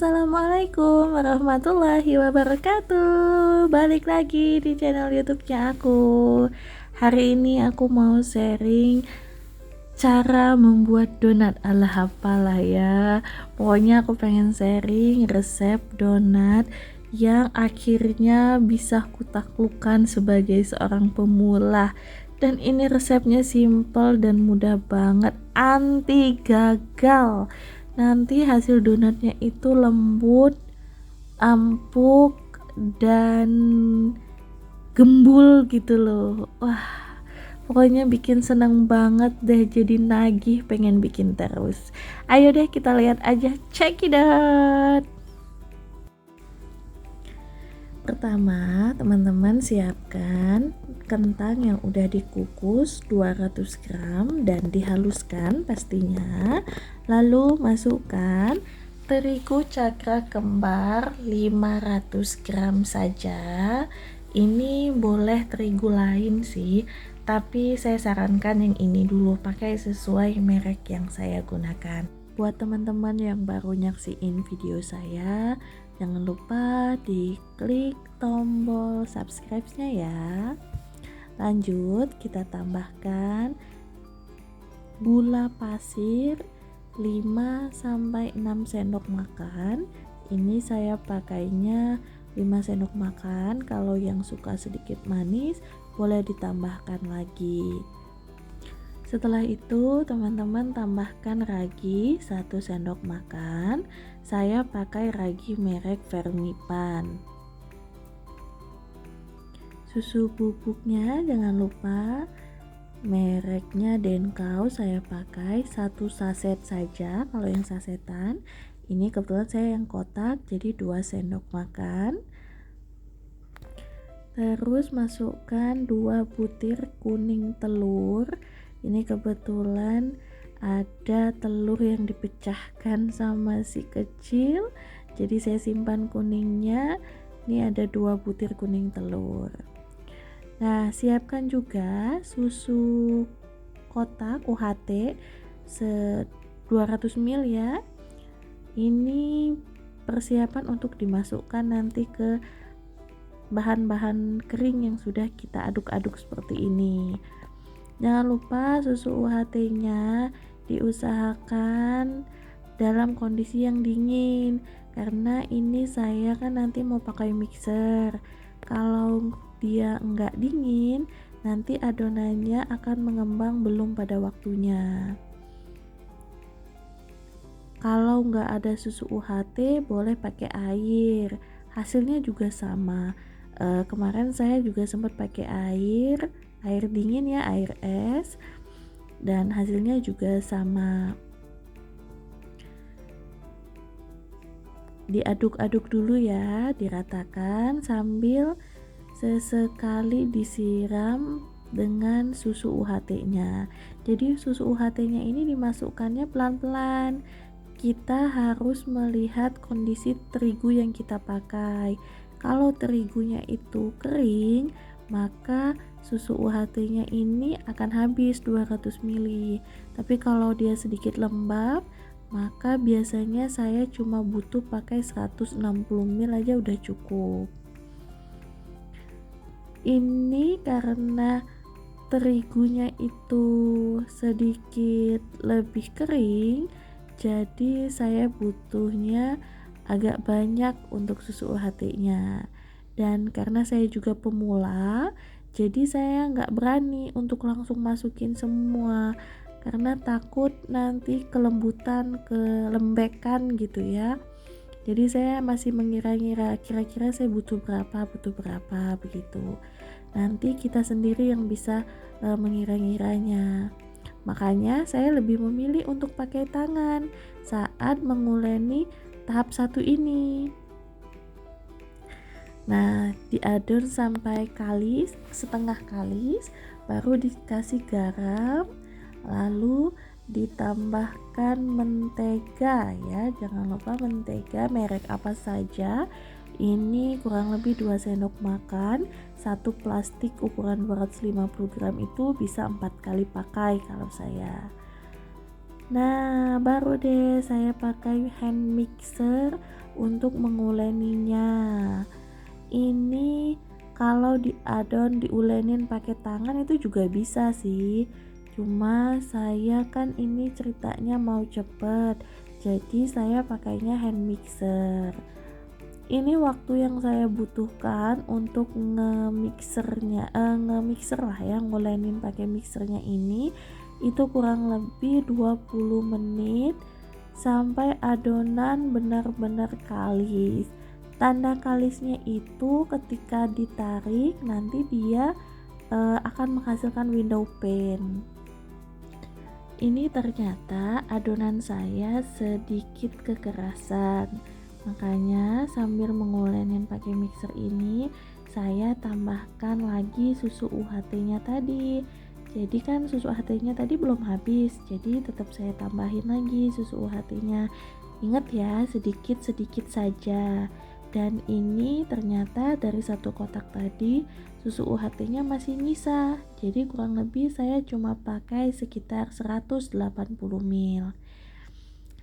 Assalamualaikum warahmatullahi wabarakatuh. Balik lagi di channel YouTube-nya aku. Hari ini aku mau sharing cara membuat donat ala apalah ya. Pokoknya aku pengen sharing resep donat yang akhirnya bisa kutaklukkan sebagai seorang pemula. Dan ini resepnya simple dan mudah banget, anti gagal. Nanti hasil donatnya itu lembut, empuk, dan gembul gitu loh. Wah, pokoknya bikin seneng banget deh, jadi nagih pengen bikin terus. Ayo deh kita lihat aja, check it out. Pertama, teman-teman siapkan kentang yang udah dikukus 200 gram dan dihaluskan pastinya. Lalu masukkan terigu cakra kembar 500 gram saja. Ini boleh terigu lain sih, tapi saya sarankan yang ini dulu, pakai sesuai merek yang saya gunakan. Buat teman-teman yang baru nyaksiin video saya, jangan lupa diklik tombol subscribe-nya ya. Lanjut, kita tambahkan gula pasir 5-6 sendok makan. Ini saya pakainya 5 sendok makan. Kalau yang suka sedikit manis boleh ditambahkan lagi. Setelah itu teman-teman tambahkan ragi 1 sendok makan. Saya pakai ragi merek Vermipan. Susu bubuknya jangan lupa mereknya Denkau, saya pakai 1 saset saja. Kalau yang sasetan, ini kebetulan saya yang kotak, jadi 2 sendok makan. Terus masukkan 2 butir kuning telur. Ini kebetulan ada telur yang dipecahkan sama si kecil, jadi saya simpan kuningnya. Ini ada 2 butir kuning telur. Nah, siapkan juga susu kotak UHT 200 ml ya. Ini persiapan untuk dimasukkan nanti ke bahan-bahan kering yang sudah kita aduk-aduk seperti ini. Jangan lupa susu UHT-nya diusahakan dalam kondisi yang dingin, karena ini saya kan nanti mau pakai mixer. Kalau dia enggak dingin, nanti adonannya akan mengembang belum pada waktunya. Kalau enggak ada susu UHT, boleh pakai air, hasilnya juga sama. Kemarin saya juga sempat pakai air dingin ya, air es, dan hasilnya juga sama. Diaduk-aduk dulu ya, diratakan sambil sesekali disiram dengan susu UHT-nya. Jadi susu UHT-nya ini dimasukkannya pelan-pelan. Kita harus melihat kondisi terigu yang kita pakai. Kalau terigunya itu kering, maka susu UHT-nya ini akan habis 200 ml. Tapi kalau dia sedikit lembab, maka biasanya saya cuma butuh pakai 160 ml aja udah cukup. Ini karena terigunya itu sedikit lebih kering, jadi saya butuhnya agak banyak untuk susu UHT-nya. Dan karena saya juga pemula, jadi saya nggak berani untuk langsung masukin semua, karena takut nanti kelembutan, kelembekan gitu ya. Jadi saya masih mengira-ngira kira-kira saya butuh berapa begitu. Nanti kita sendiri yang bisa mengira-ngiranya. Makanya saya lebih memilih untuk pakai tangan saat menguleni tahap 1 ini. Nah, diadon sampai setengah kalis, baru dikasih garam, lalu ditambahkan mentega ya. Jangan lupa mentega merek apa saja. Ini kurang lebih 2 sendok makan. 1 plastik ukuran 250 gram itu bisa 4 kali pakai kalau saya. Nah, baru deh saya pakai hand mixer untuk menguleninya. Ini kalau diulenin pakai tangan itu juga bisa sih. Cuma saya kan ini ceritanya mau cepet, jadi saya pakainya hand mixer. Ini waktu yang saya butuhkan untuk nge-mixer lah ya, ngulenin pakai mixernya ini itu kurang lebih 20 menit sampai adonan benar-benar kalis. Tanda kalisnya itu ketika ditarik nanti dia akan menghasilkan window pane. Ini ternyata adonan saya sedikit kekerasan, makanya sambil mengulenin pakai mixer ini saya tambahkan lagi susu UHT-nya tadi. Jadi kan susu UHT-nya tadi belum habis, jadi tetap saya tambahin lagi susu UHT-nya. Ingat ya, sedikit-sedikit saja. Dan ini ternyata dari satu kotak tadi susu UHT-nya masih nyisa, jadi kurang lebih saya cuma pakai sekitar 180 ml.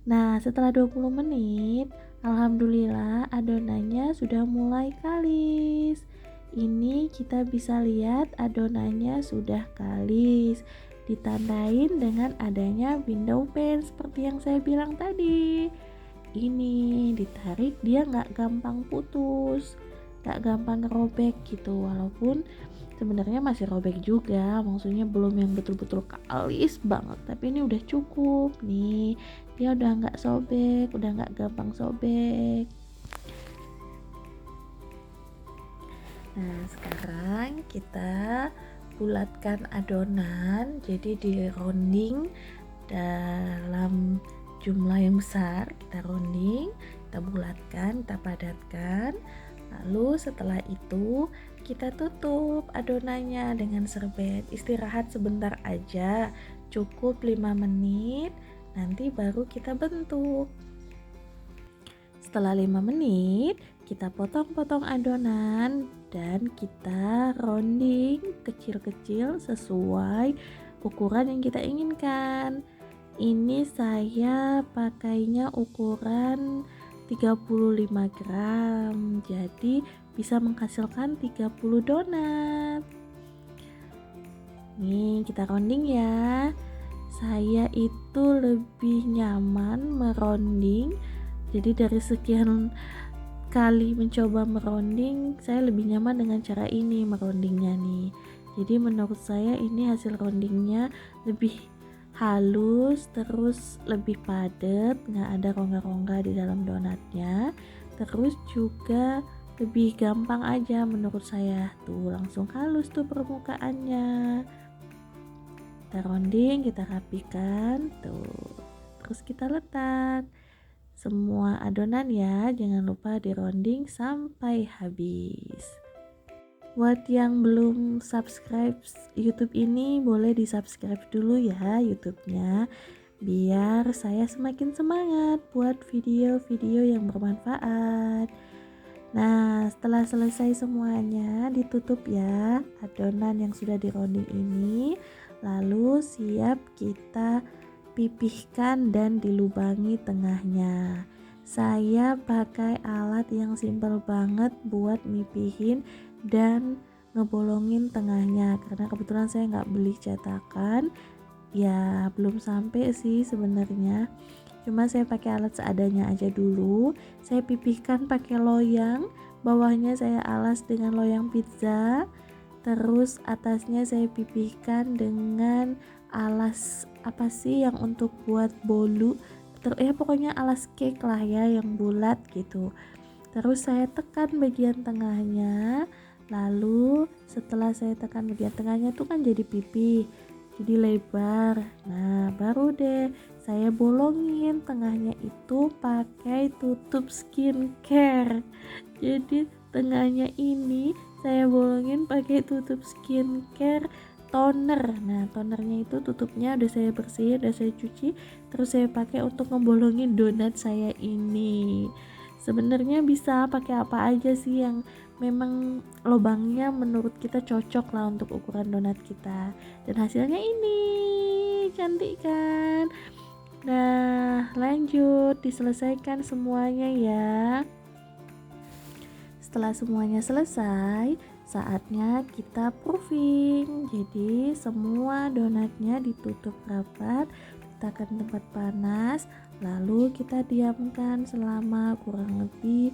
Nah, setelah 20 menit, alhamdulillah adonannya sudah mulai kalis. Ini kita bisa lihat adonannya sudah kalis, ditandain dengan adanya window pane seperti yang saya bilang tadi. Ini ditarik dia nggak gampang putus, nggak gampang robek gitu, walaupun sebenarnya masih robek juga, maksudnya belum yang betul-betul kalis banget, tapi ini udah cukup nih, dia udah nggak sobek, udah nggak gampang sobek. Nah, sekarang kita bulatkan adonan, jadi di rounding dalam jumlah yang besar, kita rounding, kita bulatkan, kita padatkan. Lalu setelah itu kita tutup adonannya dengan serbet, istirahat sebentar aja, cukup 5 menit, nanti baru kita bentuk. Setelah 5 menit kita potong-potong adonan dan kita rounding kecil-kecil sesuai ukuran yang kita inginkan. Ini saya pakainya ukuran 35 gram, jadi bisa menghasilkan 30 donat. Nih kita rounding ya. Saya itu lebih nyaman merounding, jadi dari sekian kali mencoba merounding, saya lebih nyaman dengan cara ini meroundingnya nih. Jadi menurut saya ini hasil roundingnya lebih halus, terus lebih padat, nggak ada rongga-rongga di dalam donatnya, terus juga lebih gampang aja menurut saya. Tuh langsung halus tuh permukaannya. Kita rounding, kita rapikan tuh, terus kita letak semua adonan ya, jangan lupa di rounding sampai habis. Buat yang belum subscribe YouTube ini, boleh di subscribe dulu ya YouTube-nya, biar saya semakin semangat buat video-video yang bermanfaat. Nah, setelah selesai semuanya, ditutup ya adonan yang sudah di rounding ini, lalu siap kita pipihkan dan dilubangi tengahnya. Saya pakai alat yang simpel banget buat mipihin dan ngebolongin tengahnya, karena kebetulan saya nggak beli cetakan ya, belum sampai sih sebenarnya, cuma saya pakai alat seadanya aja dulu. Saya pipihkan pakai loyang, bawahnya saya alas dengan loyang pizza, terus atasnya saya pipihkan dengan alas apa sih yang untuk buat bolu, pokoknya alas cake lah ya yang bulat gitu. Terus saya tekan bagian tengahnya, lalu setelah saya tekan bagian tengahnya tuh kan jadi pipih, jadi lebar. Nah baru deh saya bolongin tengahnya itu pakai tutup skincare. Jadi tengahnya ini saya bolongin pakai tutup skincare toner. Nah tonernya itu tutupnya udah saya bersihin, udah saya cuci, terus saya pakai untuk ngebolongin donat saya ini. Sebenarnya bisa pakai apa aja sih yang memang lubangnya menurut kita cocok lah untuk ukuran donat kita. Dan hasilnya ini cantik kan. Nah, lanjut diselesaikan semuanya ya. Setelah semuanya selesai, saatnya kita proofing. Jadi semua donatnya ditutup rapat, letakkan tempat panas, lalu kita diamkan selama kurang lebih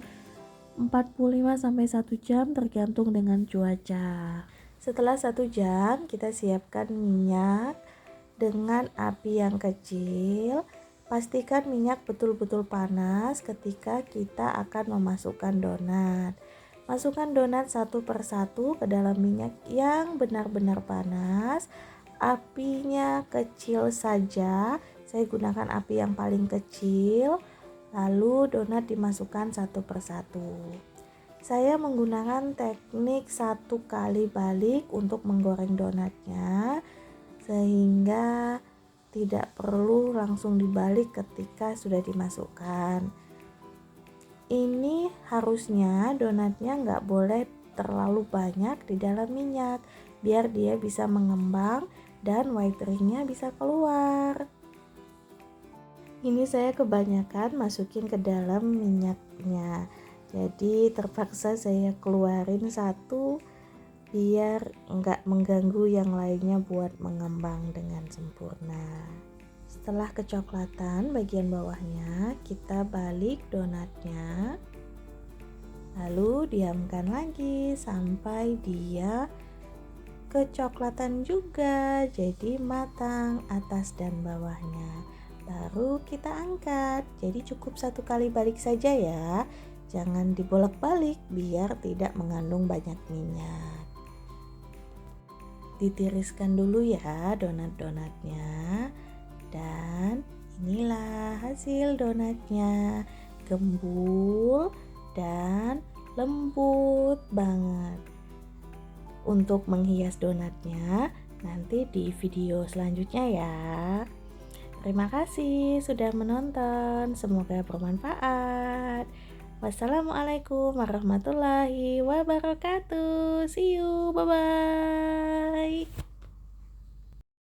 45 sampai 1 jam tergantung dengan cuaca. Setelah 1 jam kita siapkan minyak dengan api yang kecil. Pastikan minyak betul-betul panas ketika kita akan memasukkan donat. Masukkan donat satu persatu ke dalam minyak yang benar-benar panas. Apinya kecil saja, saya gunakan api yang paling kecil. Lalu donat dimasukkan satu persatu. Saya menggunakan teknik 1 kali balik untuk menggoreng donatnya, sehingga tidak perlu langsung dibalik ketika sudah dimasukkan. Ini harusnya donatnya nggak boleh terlalu banyak di dalam minyak, biar dia bisa mengembang dan white ringnya bisa keluar. Ini saya kebanyakan masukin ke dalam minyaknya, jadi terpaksa saya keluarin satu biar nggak mengganggu yang lainnya buat mengembang dengan sempurna. Setelah kecoklatan bagian bawahnya, kita balik donatnya, lalu diamkan lagi sampai dia kecoklatan juga, jadi matang atas dan bawahnya. Baru kita angkat. Jadi cukup 1 kali balik saja ya, jangan dibolak-balik biar tidak mengandung banyak minyak. Ditiriskan dulu ya donat-donatnya, dan inilah hasil donatnya, gembul dan lembut banget. Untuk menghias donatnya nanti di video selanjutnya ya. Terima kasih sudah menonton, semoga bermanfaat. Wassalamualaikum warahmatullahi wabarakatuh. See you, bye-bye.